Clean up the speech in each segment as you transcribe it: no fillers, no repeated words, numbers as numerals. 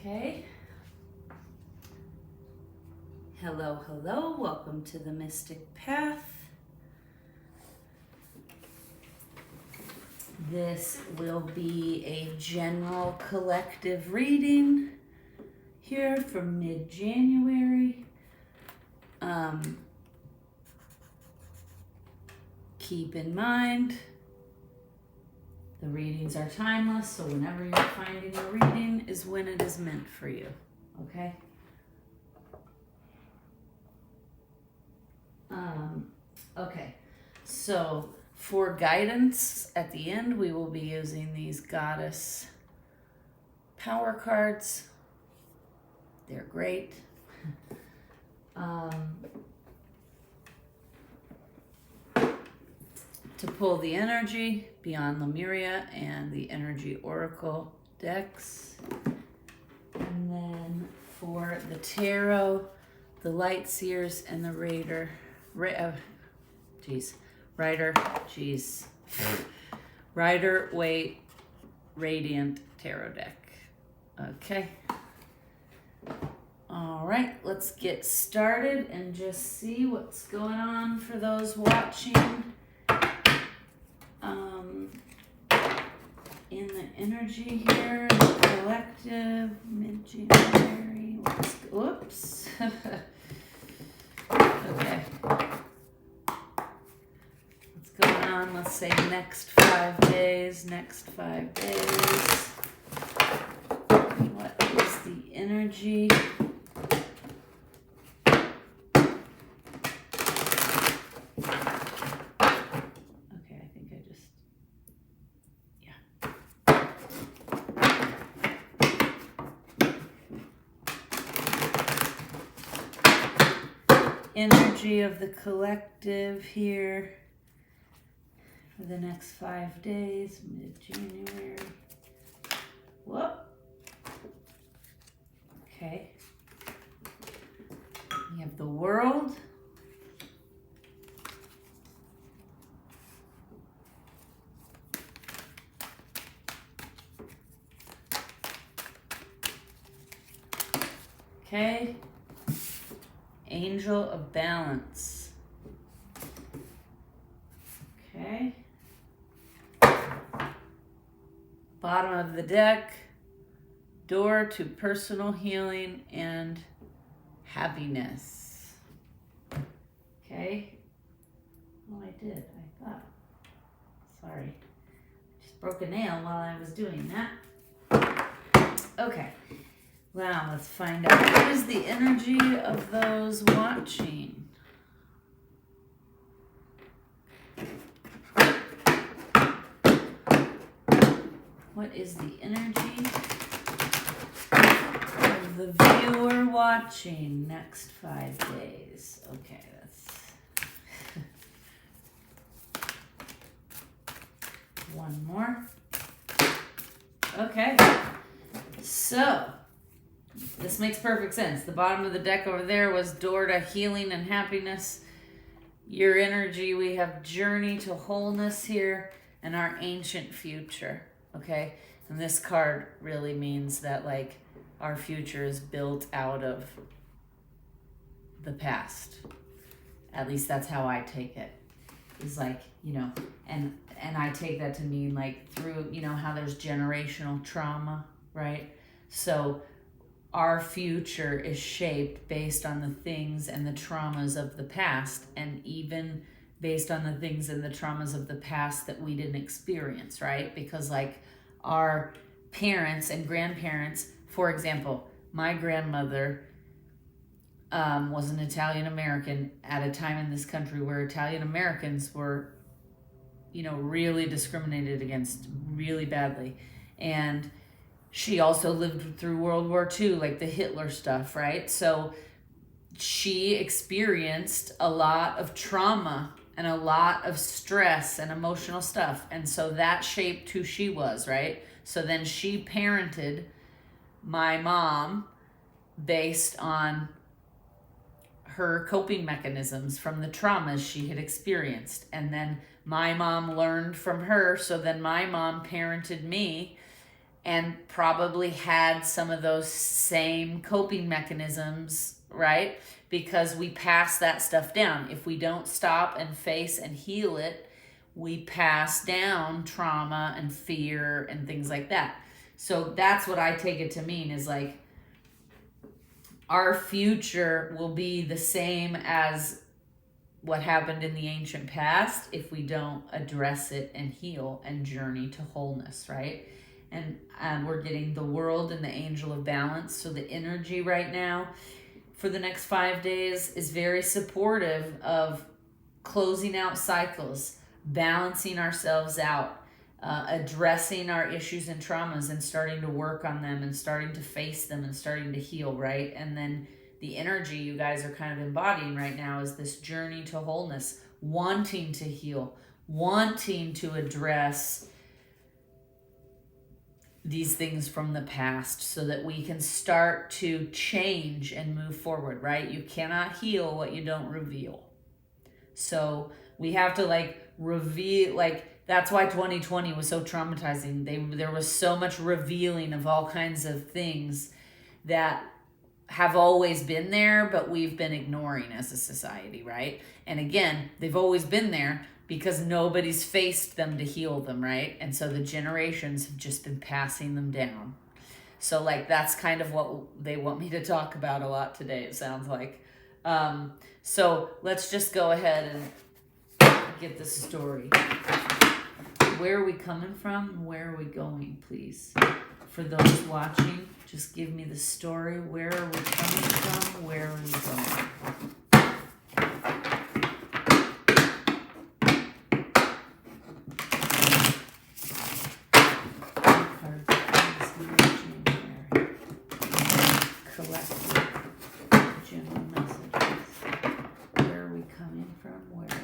Okay. Hello, hello. Welcome to the Mystic Path. This will be a general collective reading here from mid-January. Keep in mind, the readings are timeless, so whenever you're finding a reading is when it is meant for you, okay? Okay, so for guidance at the end, we will be using these goddess power cards. They're great. To pull the energy, beyond Lemuria and the energy oracle decks. And then for the tarot, the light seers and the Rider Waite Radiant Tarot deck. Okay. All right, let's get started and just see what's going on for those watching. In the energy here, the collective, mid-January. Whoops. Okay. What's going on? Let's say next 5 days. What is the energy? Energy of the collective here for the next 5 days, mid-January. Whoop. Okay. We have the world. Okay. Angel of Balance. Okay. Bottom of the deck, door to personal healing and happiness. Okay. Oh, I did. I thought. Sorry. Just broke a nail while I was doing that. Okay. Wow, let's find out what is the energy of those watching. What is the energy of the viewer watching next 5 days? Okay, that's one more. Okay, so this makes perfect sense. The bottom of the deck over there was door to healing and happiness. Your energy, we have journey to wholeness here and our ancient future, okay? And this card really means that, like, our future is built out of the past. At least that's how I take it. It's like, you know, and I take that to mean, like, through, you know, how there's generational trauma, right? So our future is shaped based on the things and the traumas of the past, and even based on the things and the traumas of the past that we didn't experience, right? Because, like, our parents and grandparents, for example, my grandmother was an Italian American at a time in this country where Italian Americans were, you know, really discriminated against really badly. And she also lived through World War II, like the Hitler stuff, right? So she experienced a lot of trauma and a lot of stress and emotional stuff. And so that shaped who she was, right? So then she parented my mom based on her coping mechanisms from the traumas she had experienced. And then my mom learned from her. So then my mom parented me and probably had some of those same coping mechanisms, right? Because we pass that stuff down. If we don't stop and face and heal it, we pass down trauma and fear and things like that. So that's what I take it to mean, is like our future will be the same as what happened in the ancient past if we don't address it and heal and journey to wholeness, right? And we're getting the world and the angel of balance. So the energy right now for the next 5 days is very supportive of closing out cycles, balancing ourselves out, addressing our issues and traumas and starting to work on them and starting to face them and starting to heal, right? And then the energy you guys are kind of embodying right now is this journey to wholeness, wanting to heal, wanting to address these things from the past so that we can start to change and move forward, right? You cannot heal what you don't reveal. So we have to reveal, that's why 2020 was so traumatizing. There was so much revealing of all kinds of things that have always been there, but we've been ignoring as a society, right? And again, they've always been there because nobody's faced them to heal them, right? And so the generations have just been passing them down. So that's kind of what they want me to talk about a lot today, it sounds like. So let's just go ahead and get the story. Where are we coming from? Where are we going, please? For those watching, just give me the story. Where are we coming from? Where are we going? Collective general messages. Where are we coming from? Where are we going?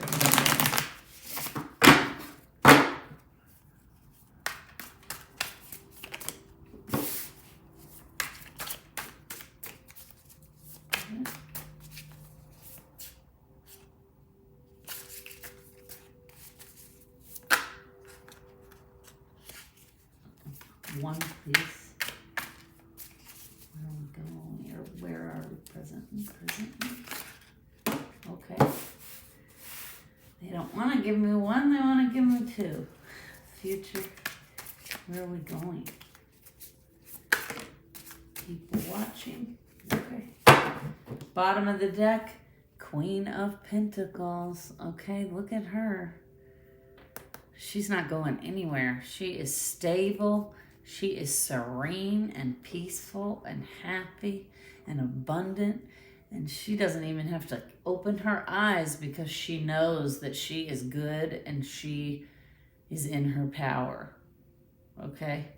One, please. Where are we going? Or where are we presently? Okay. They don't want to give me one, they want to give me two. Future. Where are we going? People watching. Okay. Bottom of the deck, Queen of Pentacles. Okay, look at her. She's not going anywhere. She is stable. She is serene and peaceful and happy and abundant. And she doesn't even have to open her eyes because she knows that she is good and she is in her power. Okay?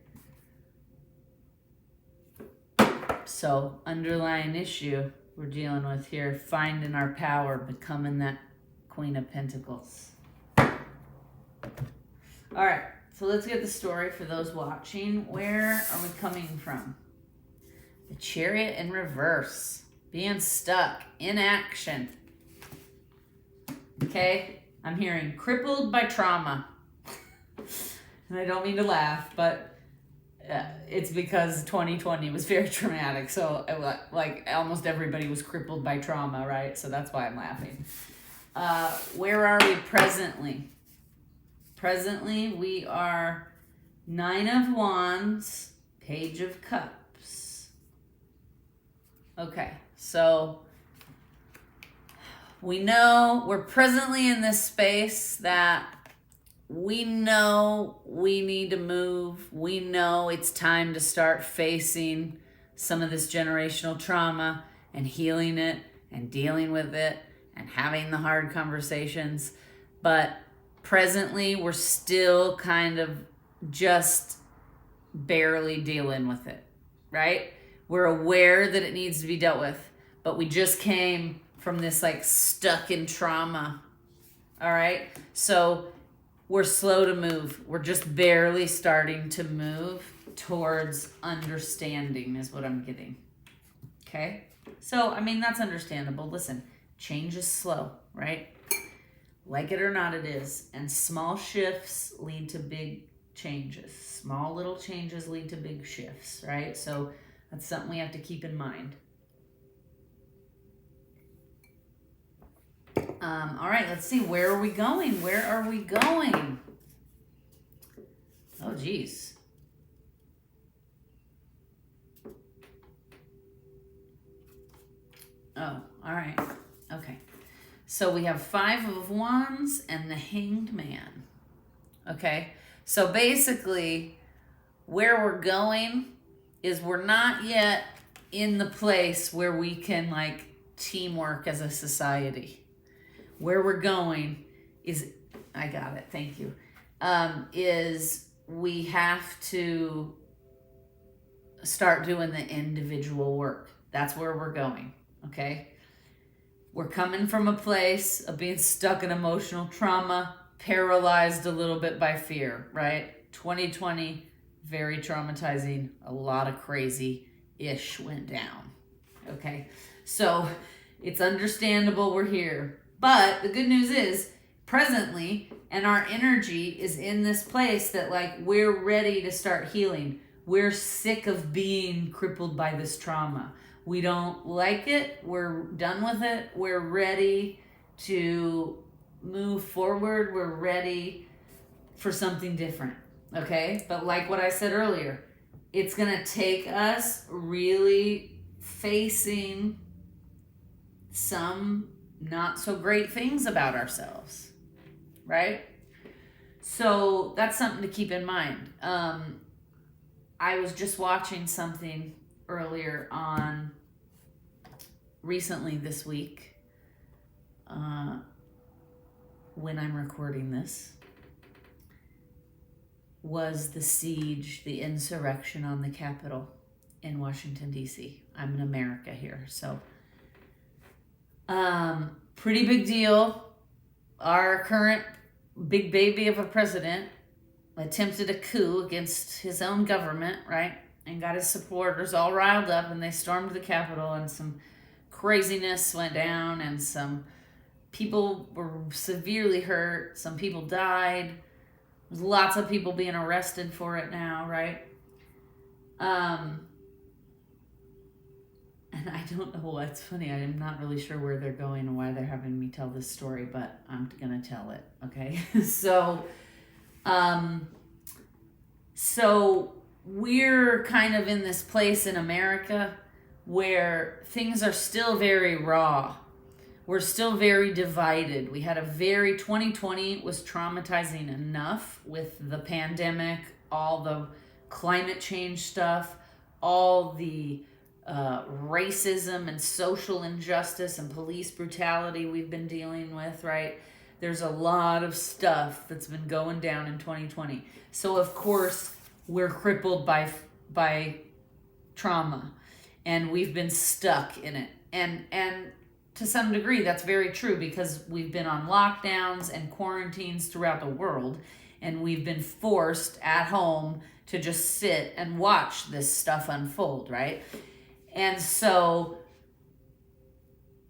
So, underlying issue we're dealing with here, finding our power, becoming that Queen of Pentacles. All right, so let's get the story for those watching. Where are we coming from? The Chariot in reverse, being stuck, inaction. Okay, I'm hearing crippled by trauma. And I don't mean to laugh, but it's because 2020 was very traumatic. So almost everybody was crippled by trauma, right? So that's why I'm laughing. Where are we presently? Presently, we are 9 of Wands, Page of Cups. Okay, so we know we're presently in this space that we know we need to move. We know it's time to start facing some of this generational trauma and healing it and dealing with it and having the hard conversations. But presently, we're still kind of just barely dealing with it, right? We're aware that it needs to be dealt with, but we just came from this stuck in trauma, all right? So we're slow to move. We're just barely starting to move towards understanding is what I'm getting, okay? So, that's understandable. Listen, change is slow, right? Like it or not, it is. And small shifts lead to big changes. Small little changes lead to big shifts, right? So that's something we have to keep in mind. All right, let's see. Where are we going? Where are we going? Oh, geez. Oh, all right. Okay. So we have 5 of Wands and the Hanged Man. Okay. So basically, where we're going is we're not yet in the place where we can like teamwork as a society. Where we're going is, I got it, thank you, is we have to start doing the individual work. That's where we're going, okay? We're coming from a place of being stuck in emotional trauma, paralyzed a little bit by fear, right? 2020, very traumatizing. A lot of crazy-ish went down, okay? So it's understandable we're here. But the good news is, presently, and our energy is in this place that like we're ready to start healing. We're sick of being crippled by this trauma. We don't like it. We're done with it. We're ready to move forward. We're ready for something different. Okay? But like what I said earlier, it's going to take us really facing some not so great things about ourselves, right? So that's something to keep in mind. I was just watching something earlier on recently this week when I'm recording this was the siege, the insurrection on the Capitol in Washington, D.C. I'm in America here, so pretty big deal. Our current big baby of a president attempted a coup against his own government, right? And got his supporters all riled up, and they stormed the Capitol, and some craziness went down, and some people were severely hurt. Some people died. There's lots of people being arrested for it now, right? And I don't know what's funny. I'm not really sure where they're going and why they're having me tell this story, but I'm going to tell it, okay? So we're kind of in this place in America where things are still very raw. We're still very divided. We had 2020 was traumatizing enough with the pandemic, all the climate change stuff, all the racism and social injustice and police brutality we've been dealing with, right? There's a lot of stuff that's been going down in 2020. So of course we're crippled by trauma, and we've been stuck in it. And to some degree that's very true, because we've been on lockdowns and quarantines throughout the world, and we've been forced at home to just sit and watch this stuff unfold, right? And so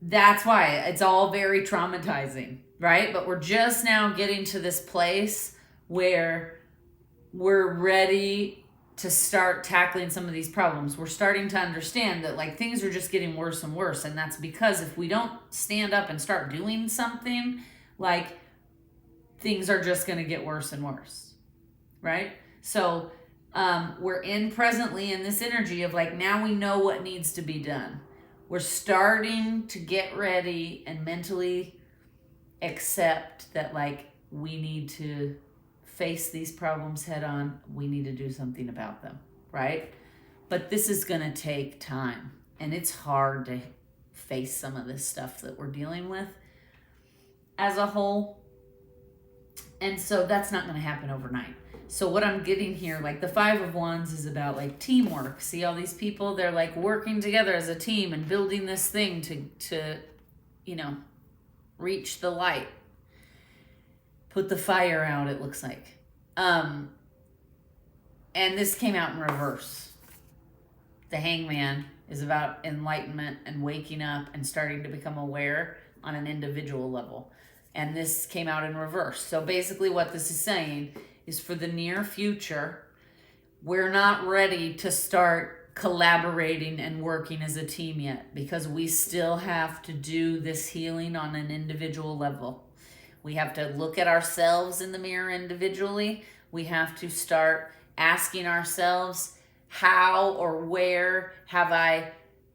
that's why it's all very traumatizing, right? But we're just now getting to this place where we're ready to start tackling some of these problems. We're starting to understand that like things are just getting worse and worse. And that's because if we don't stand up and start doing something, like things are just going to get worse and worse, right? So we're presently in this energy of like, now we know what needs to be done. We're starting to get ready and mentally accept that like we need to face these problems head on. We need to do something about them, right? But this is going to take time, and it's hard to face some of this stuff that we're dealing with as a whole. And so that's not going to happen overnight. So what I'm getting here, like the 5 of Wands is about like teamwork. See all these people, they're like working together as a team and building this thing to reach the light. Put the fire out, it looks like. And this came out in reverse. The Hangman is about enlightenment and waking up and starting to become aware on an individual level. And this came out in reverse. So basically what this is saying is for the near future, we're not ready to start collaborating and working as a team yet, because we still have to do this healing on an individual level. We have to look at ourselves in the mirror individually. We have to start asking ourselves, how or where have I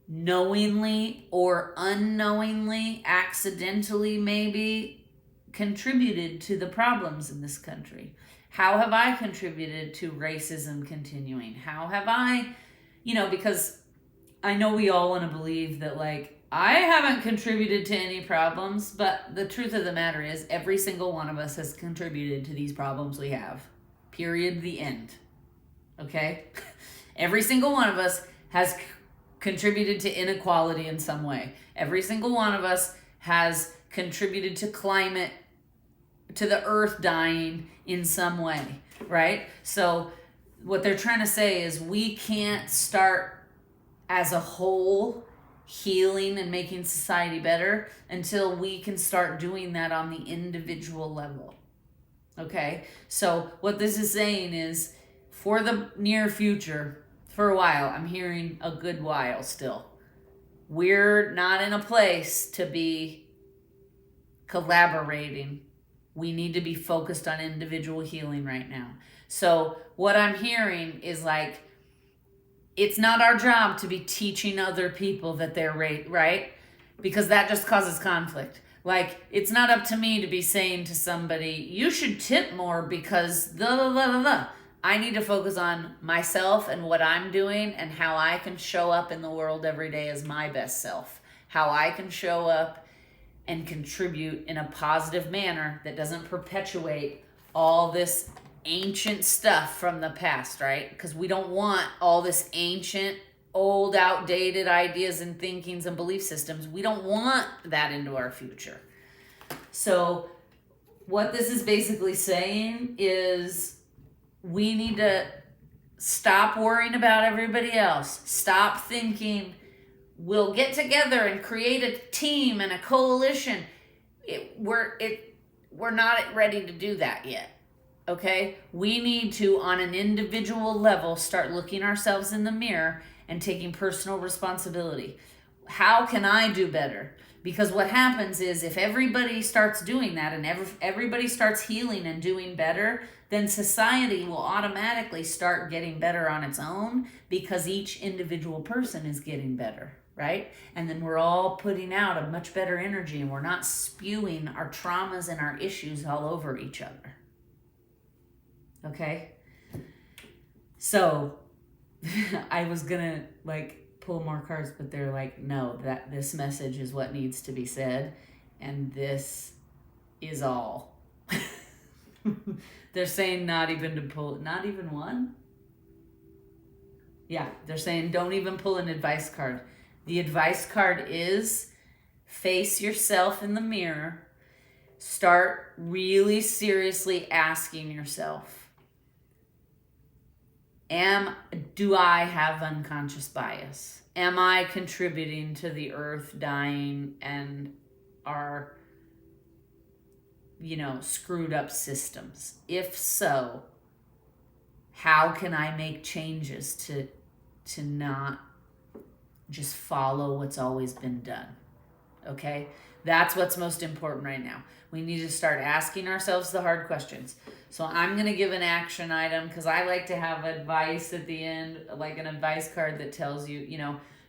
knowingly or unknowingly, accidentally maybe, contributed to the problems in this country? How have I contributed to racism continuing? How have I, because I know we all want to believe that, like, I haven't contributed to any problems, but the truth of the matter is every single one of us has contributed to these problems we have. Period. The end. Okay? Every single one of us has contributed to inequality in some way. Every single one of us has contributed to climate, to the earth dying in some way, right? So what they're trying to say is we can't start as a whole healing and making society better until we can start doing that on the individual level. Okay? So what this is saying is, for the near future, for a while, I'm hearing a good while still, we're not in a place to be collaborating. We need to be focused on individual healing right now. So what I'm hearing is, like, it's not our job to be teaching other people that they're right, because that just causes conflict. Like, it's not up to me to be saying to somebody, you should tip more because blah, blah, blah, blah, blah. I need to focus on myself and what I'm doing and how I can show up in the world every day as my best self. How I can show up and contribute in a positive manner that doesn't perpetuate all this ancient stuff from the past, right? Because we don't want all this ancient, old, outdated ideas and thinkings and belief systems. We don't want that into our future. So what this is basically saying is, we need to stop worrying about everybody else. Stop thinking we'll get together and create a team and a coalition. We're not ready to do that yet. Okay? We need to, on an individual level, start looking ourselves in the mirror and taking personal responsibility. How can I do better? Because what happens is, if everybody starts doing that and everybody starts healing and doing better, then society will automatically start getting better on its own, because each individual person is getting better, right? And then we're all putting out a much better energy, and we're not spewing our traumas and our issues all over each other. Okay? So I was gonna pull more cards, but they're like, no, that this message is what needs to be said, and this is all. They're saying not even to pull, not even one? Yeah, they're saying don't even pull an advice card. The advice card is face yourself in the mirror. Start really seriously asking yourself, do I have unconscious bias? Am I contributing to the earth dying and our screwed up systems? If so, how can I make changes to not just follow what's always been done? Okay? That's what's most important right now. We need to start asking ourselves the hard questions. So I'm going to give an action item, because I like to have advice at the end, like an advice card that tells you,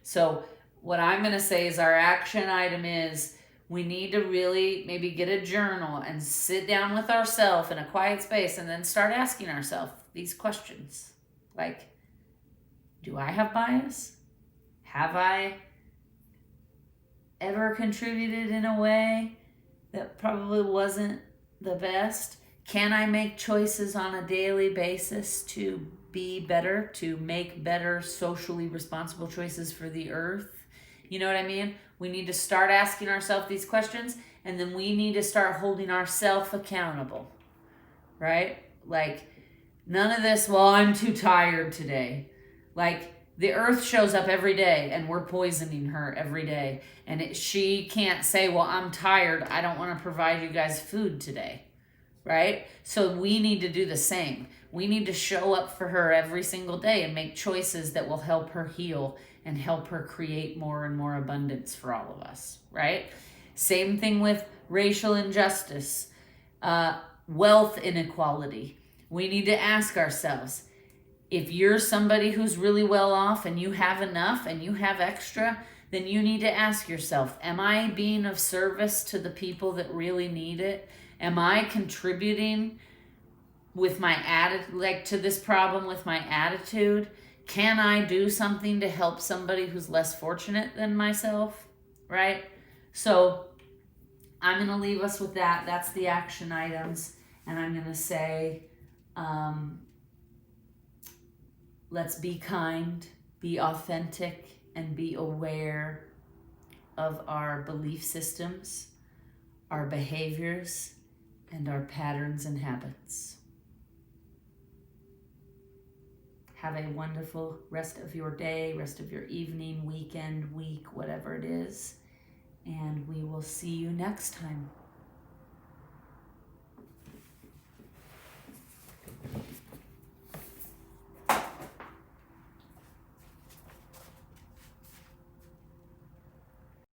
So what I'm going to say is, our action item is, we need to really maybe get a journal and sit down with ourselves in a quiet space and then start asking ourselves these questions. Like, do I have bias? Have I ever contributed in a way that probably wasn't the best? Can I make choices on a daily basis to be better, to make better socially responsible choices for the earth? You know what I mean? We need to start asking ourselves these questions, and then we need to start holding ourselves accountable, right? Like, none of this, well, I'm too tired today. Like, the earth shows up every day, and we're poisoning her every day. And she can't say, well, I'm tired, I don't want to provide you guys food today, right? So we need to do the same. We need to show up for her every single day and make choices that will help her heal and help her create more and more abundance for all of us, right? Same thing with racial injustice, wealth inequality. We need to ask ourselves, if you're somebody who's really well off and you have enough and you have extra, then you need to ask yourself, am I being of service to the people that really need it? Am I contributing with my attitude, like to this problem with my attitude? Can I do something to help somebody who's less fortunate than myself, right? So I'm going to leave us with that. That's the action items. And I'm going to say, let's be kind, be authentic, and be aware of our belief systems, our behaviors, and our patterns and habits. Have a wonderful rest of your day, rest of your evening, weekend, week, whatever it is. And we will see you next time.